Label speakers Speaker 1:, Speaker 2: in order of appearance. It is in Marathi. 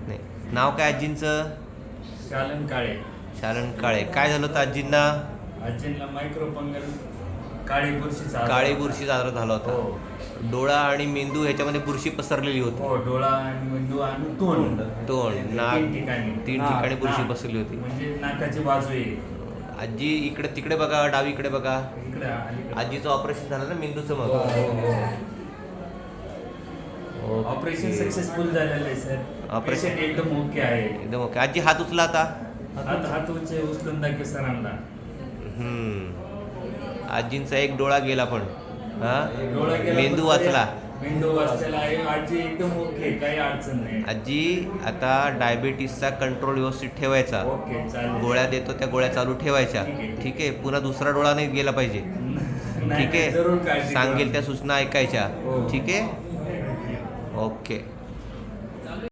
Speaker 1: नाही. नाव काय आजींचं?
Speaker 2: शालन काळे.
Speaker 1: शालन काळे. काय झालं होतं आजींना?
Speaker 2: आजींना मायक्रोफंगल काळी बुरशी
Speaker 1: झाला होता.
Speaker 2: हो.
Speaker 1: डोळा आणि मेंदू ह्याच्यामध्ये बुरशी पसरलेली होती.
Speaker 2: हो, डोळा आणि मेंदू आणि तोंड
Speaker 1: नाक,
Speaker 2: तीन
Speaker 1: ठिकाणी बुरशी पसरली होती.
Speaker 2: म्हणजे नाकाची बाजू आहे.
Speaker 1: आजी इकडे तिकडे बघा, डावीकडे बघा.
Speaker 2: इकडे
Speaker 1: आजीचं ऑपरेशन झालं ना मेंदूचं मग.
Speaker 2: ऑपरेशन सक्सेसफुल झालेलं आहे सर. ऑपरेशन एकदम ओके आहे.
Speaker 1: एकदम ओके. आजी हात उचला आता.
Speaker 2: हात उचलून दाखव सरांना.
Speaker 1: आजींचा एक डोळा गेला पण
Speaker 2: डोळा गेला,
Speaker 1: मेंदू वाचला.
Speaker 2: मेंदू वाचलेला आहे. आजी एकदम ओके, काही अडचण नाही.
Speaker 1: आजी आता डायबिटीसचा कंट्रोल व्यवस्थित ठेवायचा.
Speaker 2: ओके, चालेल.
Speaker 1: गोळ्या देतो त्या गोळ्या चालू ठेवायच्या. ठीक आहे. पुन्हा दुसरा डोळा नाही गेला पाहिजे. ठीक आहे.
Speaker 2: जरूर काळजी
Speaker 1: सांगेल त्या सूचना ऐकायच्या.
Speaker 2: हो.
Speaker 1: ठीक आहे. ओके.